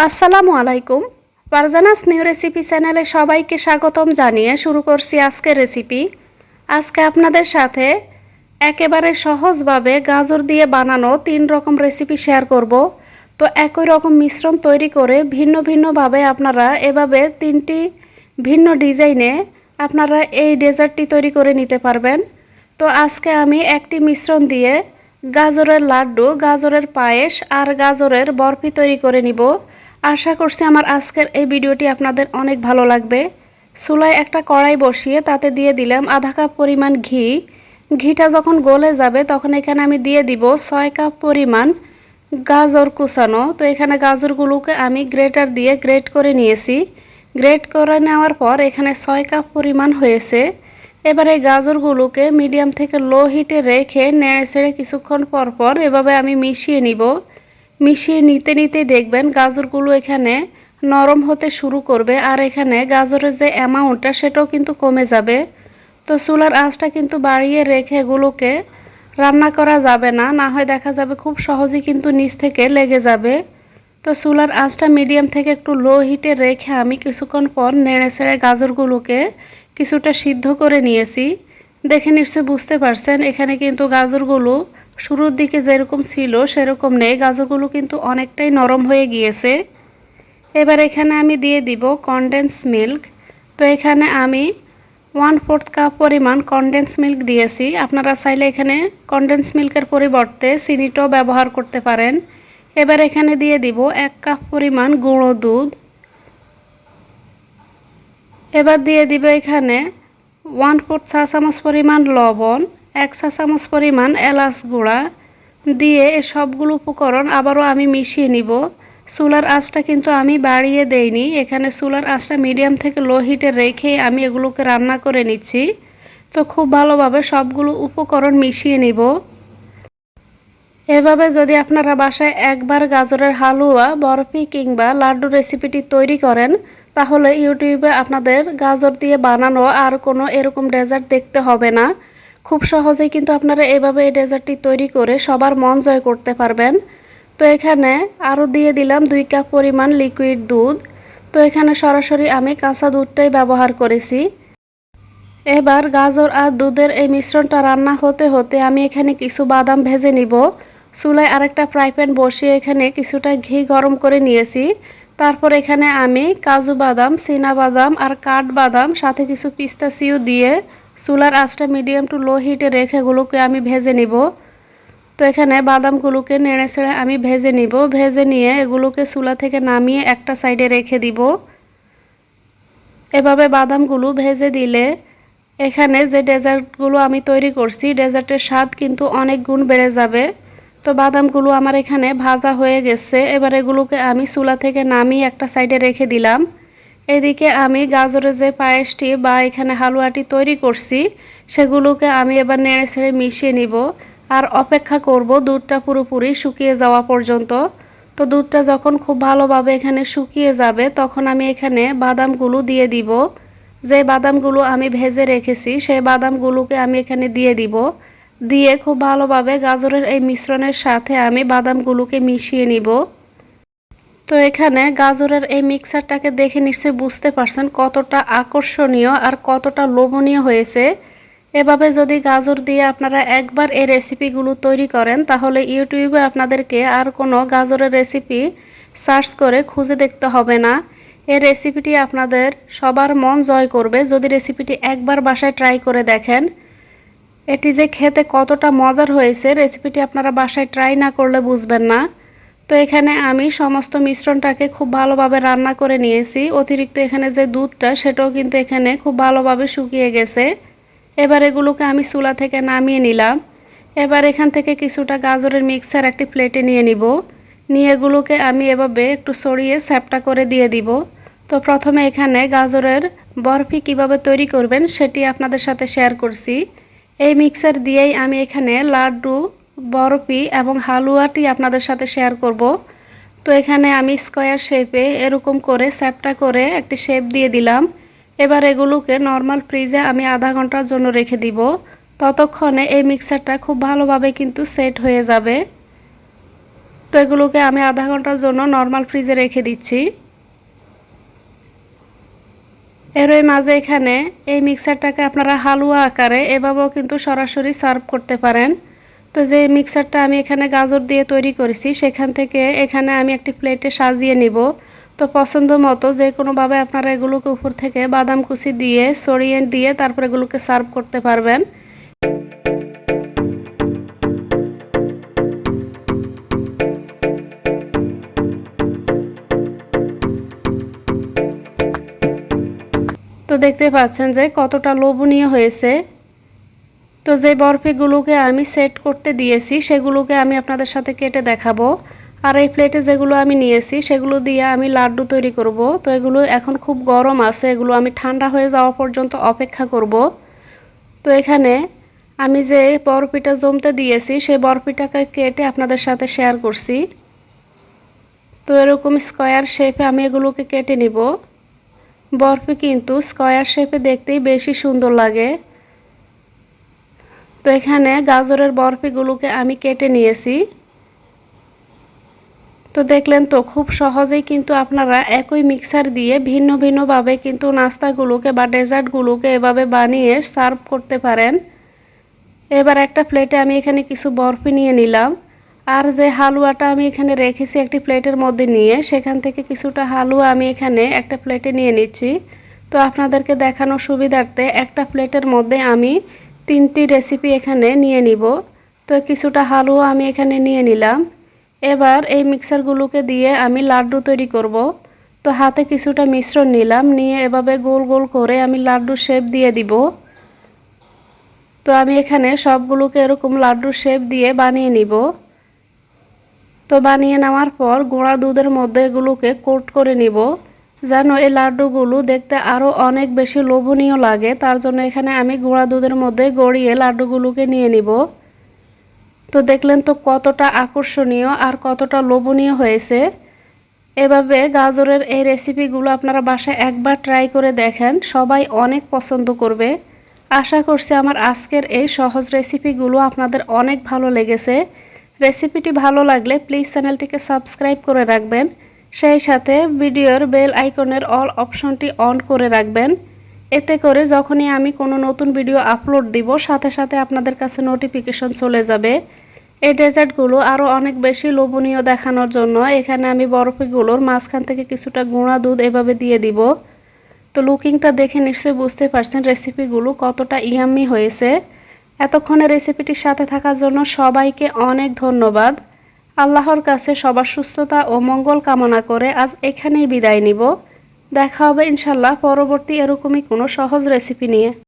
আসসালামু আলাইকুম। Farzana's new recipe চ্যানেলে সবাইকে স্বাগতম জানিয়ে শুরু করছি আজকের রেসিপি। আজকে আপনাদের সাথে একেবারে সহজভাবে গাজর দিয়ে বানানো 3 রকম রেসিপি শেয়ার করব। তো একই রকম মিশ্রণ তৈরি করে ভিন্ন ভিন্নভাবে আপনারা এভাবে 3টি ভিন্ন ডিজাইনে আপনারা এই ডেজার্টটি তৈরি করে নিতে পারবেন। তো আজকে আমি একটি মিশ্রণ দিয়ে গাজরের লাড্ডু, গাজরের পায়েস আর গাজরের বরফি তৈরি করে নিব। আশা করছি আমার আজকের এই ভিডিওটি আপনাদের অনেক ভালো লাগবে। চুলায় একটা কড়াই বসিয়ে তাতে দিয়ে দিলাম আধা কাপ পরিমাণ ঘি। ঘিটা যখন গলে যাবে তখন এখানে আমি দিয়ে দিব 6 কাপ পরিমাণ গাজর কুচানো। তো এখানে গাজরগুলোকে আমি গ্রেটার দিয়ে গ্রেট করে নিয়েছি। গ্রেট করে নেওয়ার পর এখানে 6 কাপ পরিমাণ হয়েছে। এবার এই গাজরগুলোকে মিডিয়াম থেকে লো হিটে রেখে নেড়ে ছেড়ে কিছুক্ষণ পর পর এভাবে আমি মিশিয়ে নিব। মিশিয়ে নিতে নিতে দেখবেন গাজরগুলো এখানে নরম হতে শুরু করবে আর এখানে গাজরের যে অ্যামাউন্টটা সেটাও কিন্তু কমে যাবে। তো চুলার আঁচটা কিন্তু বাড়িয়ে রেখে এগুলোকে রান্না করা যাবে না, না হয় দেখা যাবে খুব সহজেই কিন্তু নিচ থেকে লেগে যাবে। তো চুলার আঁচটা মিডিয়াম থেকে একটু লো হিটে রেখে আমি কিছুক্ষণ পর নেড়ে ছেড়ে গাজরগুলোকে কিছুটা সিদ্ধ করে নিয়েছি। দেখে নিশ্চয়ই বুঝতে পারছেন এখানে কিন্তু গাজরগুলো শুরুর দিকে যেরকম ছিল সেরকম নেই, গাজরগুলো কিন্তু অনেকটাই নরম হয়ে গিয়েছে। এবার এখানে আমি দিয়ে দিব কনডেন্স মিল্ক। তো এখানে আমি 1/4 কাপ পরিমাণ কনডেন্স মিল্ক দিয়েছি। আপনারা চাইলে এখানে কনডেন্স মিল্কের পরিবর্তে চিনিটাও ব্যবহার করতে পারেন। এবার এখানে দিয়ে দিব 1 কাপ পরিমাণ গুঁড়ো দুধ। এবার দিয়ে দিব এখানে 1/4 চা চামচ পরিমাণ লবণ, 1 চা চামচ পরিমাণ এলাচ গুঁড়া দিয়ে এই সবগুলো উপকরণ আবারও আমি মিশিয়ে নিব। চুলার আঁচটা কিন্তু আমি বাড়িয়ে দেইনি, এখানে চুলার আঁচটা মিডিয়াম থেকে লো হিটে রেখে আমি এগুলোকে রান্না করে নিচ্ছি। তো খুব ভালোভাবে সবগুলো উপকরণ মিশিয়ে নিব। এভাবে যদি আপনারা বাসায় একবার গাজরের হালুয়া, বরফি কিংবা লাড্ডু রেসিপিটি তৈরি করেন তাহলে ইউটিউবে আপনাদের গাজর দিয়ে বানানো আর কোনো এরকম ডেজার্ট দেখতে হবে না। খুব সহজেই কিন্তু আপনারা এভাবে এই ডেজার্টটি তৈরি করে সবার মন জয় করতে পারবেন। তো এখানে আরও দিয়ে দিলাম 2 কাপ পরিমাণ লিকুইড দুধ। তো এখানে সরাসরি আমি কাঁচা দুধটাই ব্যবহার করেছি। এবার গাজর আর দুধের এই মিশ্রণটা রান্না হতে হতে আমি এখানে কিছু বাদাম ভেজে নিব। চুলায় আরেকটা ফ্রাই প্যান বসিয়ে এখানে কিছুটা ঘি গরম করে নিয়েছি। তারপর এখানে আমি কাজু বাদাম, চীনা বাদাম আর কাঠবাদাম সাথে কিছু পিস্তাচিও দিয়ে চুলার আঁচটা মিডিয়াম টু লো হিটে রেখে এগুলোকে আমি ভেজে নিব। তো এখানে বাদামগুলোকে নেড়ে ছেড়ে আমি ভেজে নিব। ভেজে নিয়ে এগুলোকে চুলা থেকে নামিয়ে একটা সাইডে রেখে দিব। এভাবে বাদামগুলো ভেজে দিলে এখানে যে ডেজার্টগুলো আমি তৈরি করছি ডেজার্টের স্বাদ কিন্তু অনেক গুণ বেড়ে যাবে। তো বাদামগুলো আমার এখানে ভাজা হয়ে গেছে। এবার এগুলোকে আমি চুলা থেকে নামিয়ে একটা সাইডে রেখে দিলাম। এদিকে আমি গাজরের যে পায়েসটি বা এখানে হালুয়াটি তৈরি করছি সেগুলোকে আমি এবার নেড়ে ছেড়ে মিশিয়ে নিব আর অপেক্ষা করব দুধটা পুরোপুরি শুকিয়ে যাওয়া পর্যন্ত। তো দুধটা যখন খুব ভালোভাবে এখানে শুকিয়ে যাবে তখন আমি এখানে বাদামগুলো দিয়ে দিব। যে বাদামগুলো আমি ভেজে রেখেছি সেই বাদামগুলোকে আমি এখানে দিয়ে দিব। দিয়ে খুব ভালোভাবে গাজরের এই মিশ্রণের সাথে আমি বাদামগুলোকে মিশিয়ে নিব। তো এখানে গাজরের এই মিক্সারটাকে দেখে নিশ্চয়ই বুঝতে পারছেন কতটা আকর্ষণীয় আর কতটা লোভনীয় হয়েছে। এভাবে যদি গাজর দিয়ে আপনারা একবার এই রেসিপিগুলো তৈরি করেন তাহলে ইউটিউবে আপনাদেরকে আর কোনো গাজরের রেসিপি সার্চ করে খুঁজে দেখতে হবে না। এই রেসিপিটি আপনাদের সবার মন জয় করবে যদি রেসিপিটি একবার বাসায় ট্রাই করে দেখেন। এটি যে খেতে কতটা মজার হয়েছে রেসিপিটি আপনারা বাসায় ট্রাই না করলে বুঝবেন না। তো এখানে আমি সমস্ত মিশ্রণটাকে খুব ভালোভাবে রান্না করে নিয়েছি। অতিরিক্ত এখানে যে দুধটা সেটাও কিন্তু এখানে খুব ভালোভাবে শুকিয়ে গেছে। এবার এগুলোকে আমি চুলা থেকে নামিয়ে নিলাম। এবার এখান থেকে কিছুটা গাজরের মিক্সার একটি প্লেটে নিয়ে নিব। নিয়ে এগুলোকে আমি এভাবে একটু সরিয়ে স্যাপটা করে দিয়ে দিব। তো প্রথমে এখানে গাজরের বরফি কিভাবে তৈরি করবেন সেটি আপনাদের সাথে শেয়ার করছি। এই মিক্সার দিয়েই আমি এখানে লাড্ডু, বরফি এবং হালুয়াটি আপনাদের সাথে শেয়ার করব। তো এখানে আমি স্কোয়ার শেপে এরকম করে স্যাপটা করে একটি শেপ দিয়ে দিলাম। এবার এগুলোকে নর্মাল ফ্রিজে আমি আধা ঘন্টার জন্য রেখে দিব। ততক্ষণে এই মিক্সারটা খুব ভালোভাবে কিন্তু সেট হয়ে যাবে। তো এগুলোকে আমি আধা ঘন্টার জন্য নর্মাল ফ্রিজে রেখে দিচ্ছি। এরই মাঝে এখানে এই মিক্সারটাকে আপনারা হালুয়া আকারে এভাবেও কিন্তু সরাসরি সার্ভ করতে পারেন। তো যে মিক্সারটা আমি এখানে গাজর দিয়ে তৈরি করেছি সেখান থেকে এখানে আমি একটি প্লেটে সাজিয়ে নিব। তো পছন্দ মতো যে কোনোভাবে আপনারা এগুলোকে উপর থেকে বাদাম কুচি দিয়ে ছড়িয়ে দিয়ে তারপর এগুলোকে সার্ভ করতে পারবেন। তো দেখতে পাচ্ছেন যে কতটা লোভনীয় হয়েছে। তো যে বরফিগুলোকে আমি সেট করতে দিয়েছি সেগুলোকে আমি আপনাদের সাথে কেটে দেখাবো। আর এই প্লেটে যেগুলো আমি নিয়েছি সেগুলো দিয়ে আমি লাড্ডু তৈরি করব। তো এগুলো এখন খুব গরম আছে, এগুলো আমি ঠান্ডা হয়ে যাওয়া পর্যন্ত অপেক্ষা করব। তো এখানে আমি যে বরফিটা জমতে দিয়েছি সেই বরফিটাকে কেটে আপনাদের সাথে শেয়ার করছি। তো এরকম স্কোয়ার শেপে আমি এগুলোকে কেটে নিব। বরফি কিন্তু স্কোয়ার শেপে দেখতেই বেশি সুন্দর লাগে। তো এখানে গাজরের বরফিগুলোকে আমি কেটে নিয়েছি। তো দেখলেন তো খুব সহজেই কিন্তু আপনারা একই মিক্সার দিয়ে ভিন্ন ভিন্নভাবে কিন্তু নাস্তাগুলোকে বা ডেজার্টগুলোকে এভাবে বানিয়ে সার্ভ করতে পারেন। এবার একটা প্লেটে আমি এখানে কিছু বরফি নিয়ে নিলাম। আর যে হালুয়াটা আমি এখানে রেখেছি একটি প্লেটের মধ্যে নিয়ে সেখান থেকে কিছুটা হালুয়া আমি এখানে একটা প্লেটে নিয়ে নিচ্ছি। তো আপনাদেরকে দেখানোর সুবিধার্থে একটা প্লেটের মধ্যে আমি 3টি রেসিপি এখানে নিয়ে নিব। তো কিছুটা হালুয়া আমি এখানে নিয়ে নিলাম। এবার এই মিক্সারগুলোকে দিয়ে আমি লাড্ডু তৈরি করব। তো হাতে কিছুটা মিশ্রণ নিলাম, নিয়ে এভাবে গোল গোল করে আমি লাড্ডু শেপ দিয়ে দিব। তো আমি এখানে সবগুলোকে এরকম লাড্ডুর শেপ দিয়ে বানিয়ে নিব। তো বানিয়ে নেওয়ার পর গুঁড়া দুধের মধ্যে এগুলোকে কোট করে নিব যেন এই লাড্ডুগুলো দেখতে আরও অনেক বেশি লোভনীয় লাগে। তার জন্য এখানে আমি গুঁড়া দুধের মধ্যে গড়িয়ে লাড্ডুগুলোকে নিয়ে নিব। তো দেখলেন তো কতটা আকর্ষণীয় আর কতটা লোভনীয় হয়েছে। এভাবে গাজরের এই রেসিপিগুলো আপনারা বাসায় একবার ট্রাই করে দেখেন, সবাই অনেক পছন্দ করবে। আশা করছি আমার আজকের এই সহজ রেসিপিগুলো আপনাদের অনেক ভালো লেগেছে। রেসিপিটি ভালো লাগলে প্লিজ চ্যানেলটিকে সাবস্ক্রাইব করে রাখবেন, সেই সাথে ভিডিওর বেল আইকনের অল অপশনটি অন করে রাখবেন। এতে করে যখনই আমি কোনো নতুন ভিডিও আপলোড দিব সাথে সাথে আপনাদের কাছে নোটিফিকেশন চলে যাবে। এই ডেজার্টগুলো আরও অনেক বেশি লোভনীয় দেখানোর জন্য এখানে আমি বরফিগুলোর মাঝখান থেকে কিছুটা গুঁড়া দুধ এভাবে দিয়ে দিব। তো লুকিংটা দেখে নিশ্চয়ই বুঝতে পারছেন রেসিপিগুলো কতটা ইয়াম্মি হয়েছে। এতক্ষণে রেসিপিটির সাথে থাকার জন্য সবাইকে অনেক ধন্যবাদ। আল্লাহর কাছে সবার সুস্থতা ও মঙ্গল কামনা করে আজ এখানেই বিদায় নিব। দেখা হবে ইনশাল্লাহ পরবর্তী এরকমই কোনো সহজ রেসিপি নিয়ে।